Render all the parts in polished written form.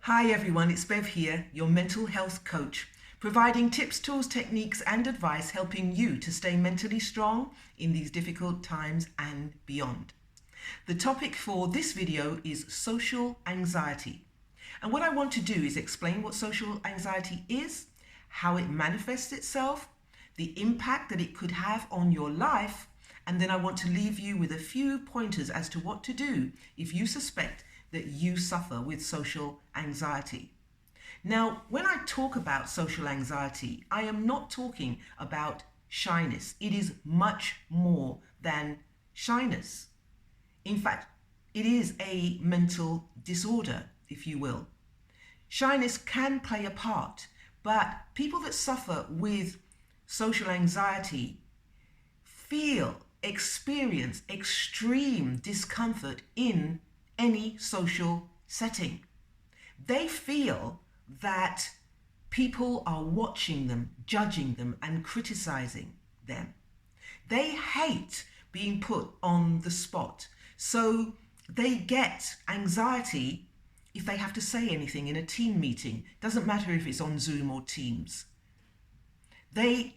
Hi everyone, it's Bev here, your mental health coach, providing tips, tools, techniques and advice helping you to stay mentally strong in these difficult times and beyond. The topic for this video is social anxiety. And what I want to do is explain what social anxiety is, how it manifests itself, the impact that it could have on your life, and then I want to leave you with a few pointers as to what to do if you suspect that you suffer with social anxiety. Now, when I talk about social anxiety, I am not talking about shyness. It is much more than shyness. In fact, it is a mental disorder, if you will. Shyness can play a part, but people that suffer with social anxiety experience extreme discomfort in any social setting. They feel that people are watching them, judging them, and criticizing them. They hate being put on the spot, so they get anxiety if they have to say anything in a team meeting. Doesn't matter if it's on Zoom or Teams. They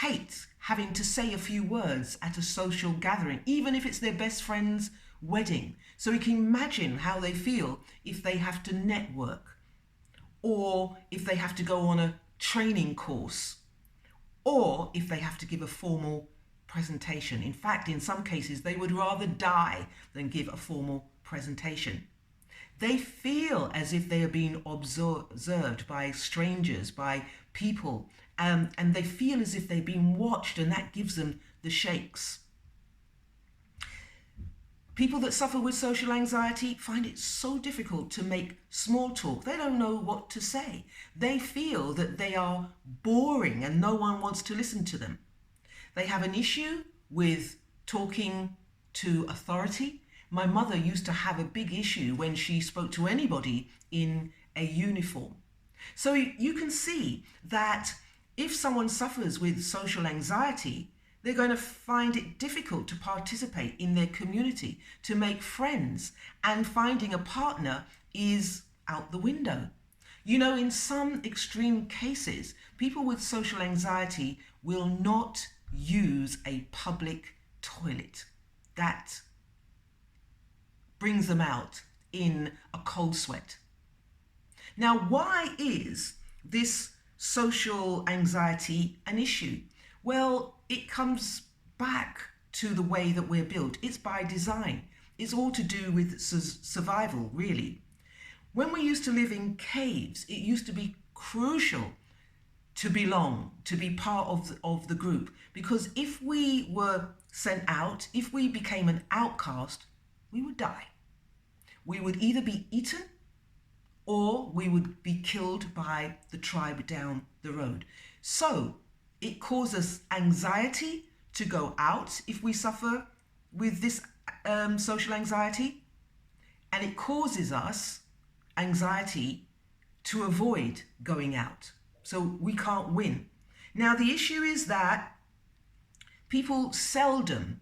hate having to say a few words at a social gathering, even if it's their best friend's wedding. So you can imagine how they feel if they have to network, or if they have to go on a training course, or if they have to give a formal presentation. In fact, in some cases, they would rather die than give a formal presentation. They feel as if they are being observed by strangers, by people, and they feel as if they're being watched, and that gives them the shakes. People that suffer with social anxiety find it so difficult to make small talk. They don't know what to say. They feel that they are boring and no one wants to listen to them. They have an issue with talking to authority. My mother used to have a big issue when she spoke to anybody in a uniform. So you can see that if someone suffers with social anxiety, they're going to find it difficult to participate in their community, to make friends, and finding a partner is out the window. You know, in some extreme cases, people with social anxiety will not use a public toilet. That brings them out in a cold sweat. Now, why is this social anxiety an issue? Well, it comes back to the way that we're built. It's by design. It's all to do with survival, really. When we used to live in caves, it used to be crucial to belong, to be part of the group, because if we were sent out, if we became an outcast, we would die. We would either be eaten or we would be killed by the tribe down the road. So it causes anxiety to go out if we suffer with this social anxiety, and it causes us anxiety to avoid going out. So we can't win. Now, the issue is that people seldom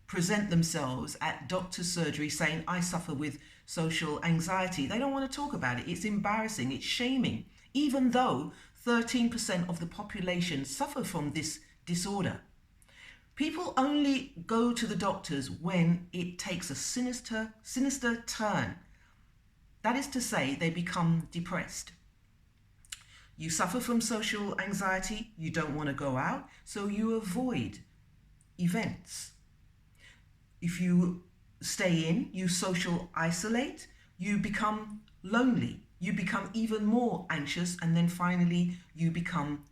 present themselves at doctor's surgery saying, I suffer with social anxiety. They don't want to talk about it. It's embarrassing. It's shaming, even though 13% of the population suffer from this disorder. People only go to the doctors when it takes a sinister turn. That is to say, they become depressed. You suffer from social anxiety, you don't want to go out, so you avoid events. If you stay in, you social isolate, you become lonely. You become even more anxious, and then finally you become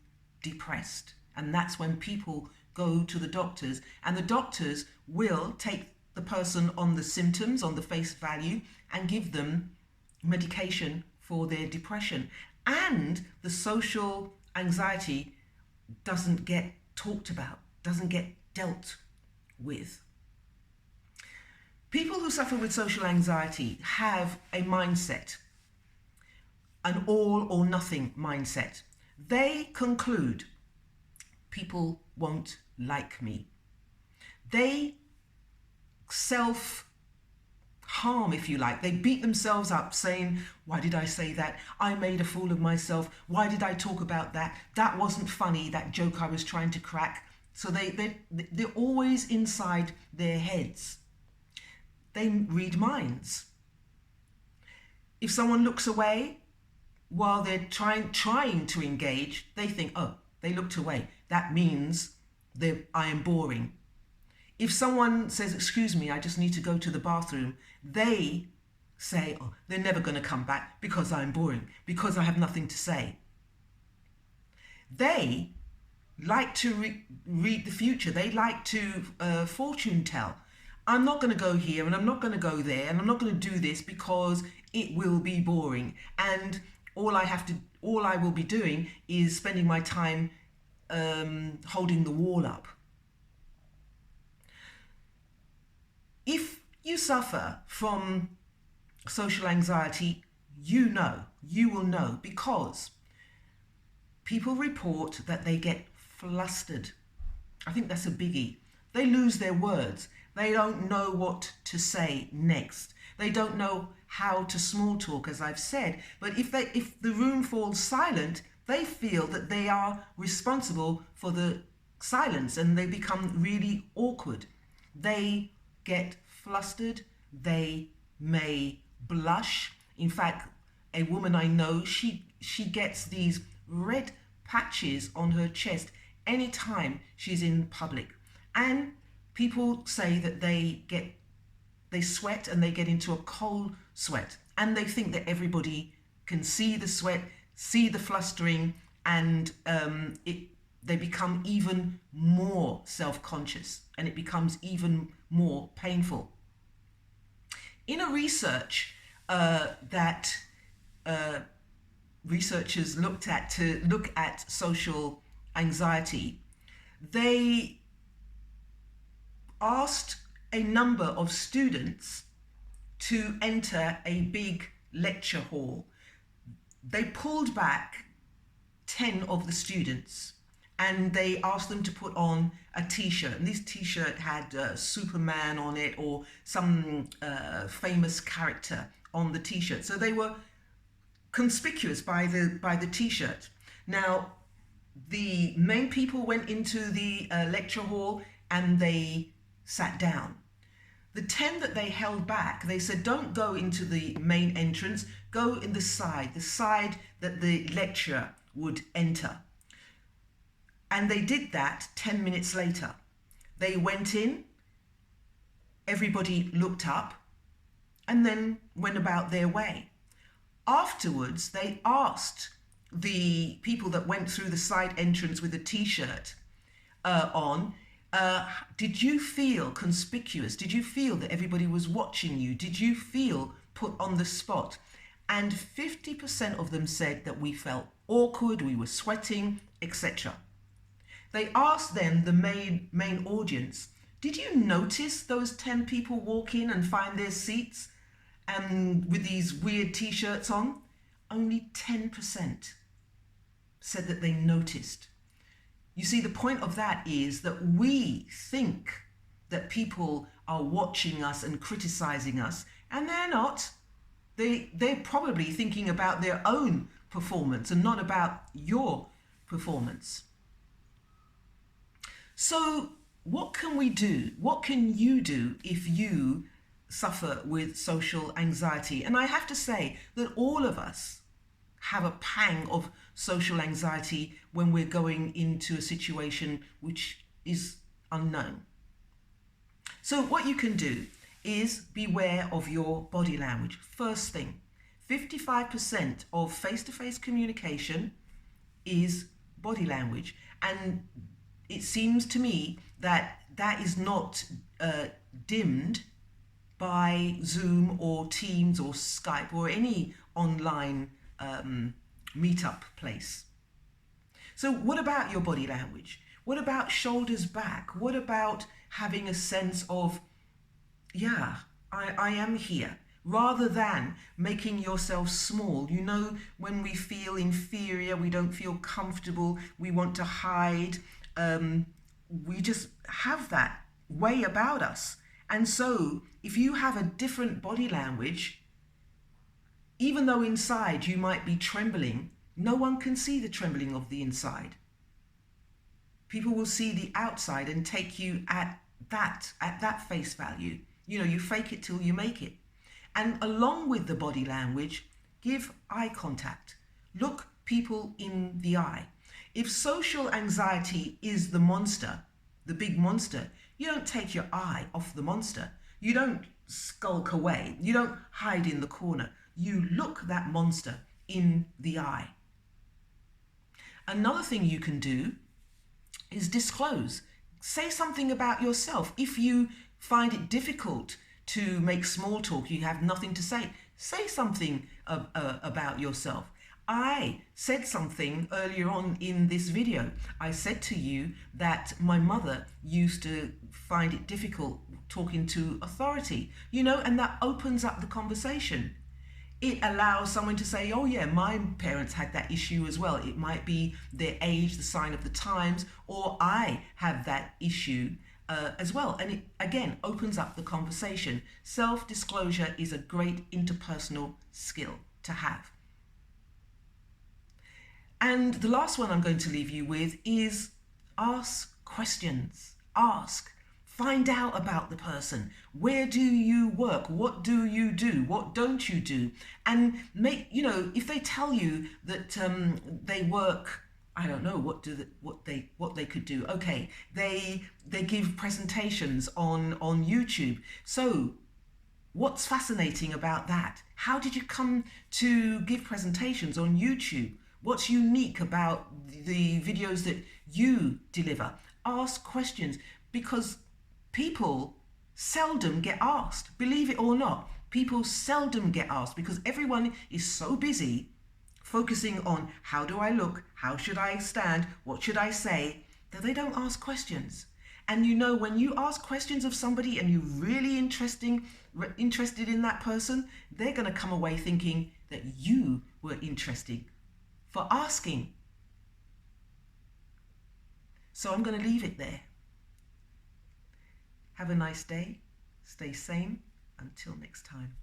depressed. And that's when people go to the doctors, and the doctors will take the person on the symptoms, on the face value, and give them medication for their depression. And the social anxiety doesn't get talked about, doesn't get dealt with. People who suffer with social anxiety have a mindset, an all or nothing mindset. They conclude, people won't like me. They self harm, if you like. They beat themselves up saying, why did I say that? I made a fool of myself. Why did I talk about that? That wasn't funny, that joke I was trying to crack. So they're always inside their heads. They read minds. If someone looks away while they're trying to engage, they think, oh, they looked away. That means I am boring. If someone says, excuse me, I just need to go to the bathroom, they say, oh, they're never going to come back because I'm boring, because I have nothing to say. They like to read the future. They like to fortune tell. I'm not going to go here and I'm not going to go there and I'm not going to do this because it will be boring. And all I will be doing is spending my time holding the wall up. If you suffer from social anxiety, you will know, because people report that they get flustered. I think that's a biggie. They lose their words. They don't know what to say next. They don't know how to small talk, as I've said. But if the room falls silent, they feel that they are responsible for the silence and they become really awkward. They get flustered. They may blush. In fact, a woman I know, she gets these red patches on her chest anytime she's in public. And people say that they sweat and they get into a cold sweat. And they think that everybody can see the sweat, see the flustering, and they become even more self-conscious and it becomes even more painful. In a research that researchers looked at to look at social anxiety, they asked a number of students to enter a big lecture hall. They pulled back 10 of the students and they asked them to put on a t-shirt, and this t-shirt had Superman on it or some famous character on the t-shirt. So they were conspicuous by the t-shirt. Now, the main people went into the lecture hall and they sat down. The 10 that they held back, they said, don't go into the main entrance, go in the side that the lecturer would enter. And they did that 10 minutes later. They went in, everybody looked up, and then went about their way. Afterwards, they asked the people that went through the side entrance with a t-shirt on, did you feel conspicuous? Did you feel that everybody was watching you? Did you feel put on the spot? And 50% of them said that we felt awkward, we were sweating, etc. They asked then the main audience, did you notice those 10 people walk in and find their seats and with these weird t-shirts on? Only 10% said that they noticed. You see, the point of that is that we think that people are watching us and criticizing us, and they're not. They're probably thinking about their own performance and not about your performance. So what can we do? What can you do if you suffer with social anxiety? And I have to say that all of us have a pang of social anxiety when we're going into a situation which is unknown. So what you can do is beware of your body language. First thing, 55% of face-to-face communication is body language. And it seems to me that that is not dimmed by Zoom or Teams or Skype or any online meetup place. So what about your body language? What about shoulders back? What about having a sense of, yeah, I am here, rather than making yourself small? You know, when we feel inferior, we don't feel comfortable, we want to hide, we just have that way about us. And so if you have a different body language, even though inside you might be trembling, no one can see the trembling of the inside. People will see the outside and take you at that face value. You know, you fake it till you make it. And along with the body language, give eye contact. Look people in the eye. If social anxiety is the monster, the big monster, you don't take your eye off the monster. You don't skulk away. You don't hide in the corner. You look that monster in the eye. Another thing you can do is disclose. Say something about yourself. If you find it difficult to make small talk, you have nothing to say something about yourself. I said something earlier on in this video. I said to you that my mother used to find it difficult talking to authority, you know, and that opens up the conversation. It allows someone to say, oh yeah, my parents had that issue as well. It might be their age, the sign of the times, or I have that issue as well. And it, again, opens up the conversation. Self-disclosure is a great interpersonal skill to have. And the last one I'm going to leave you with is ask questions. Ask. Find out about the person. Where do you work? What do you do? What don't you do? And make, you know, if they tell you that they work, I don't know what they could do. Okay, they give presentations on YouTube. So what's fascinating about that? How did you come to give presentations on YouTube? What's unique about the videos that you deliver? Ask questions, because people seldom get asked. Believe it or not, people seldom get asked because everyone is so busy focusing on how do I look, how should I stand, what should I say, that they don't ask questions. And you know, when you ask questions of somebody and you're really interested in that person, they're going to come away thinking that you were interesting for asking. So I'm going to leave it there. Have a nice day. Stay sane. Until next time.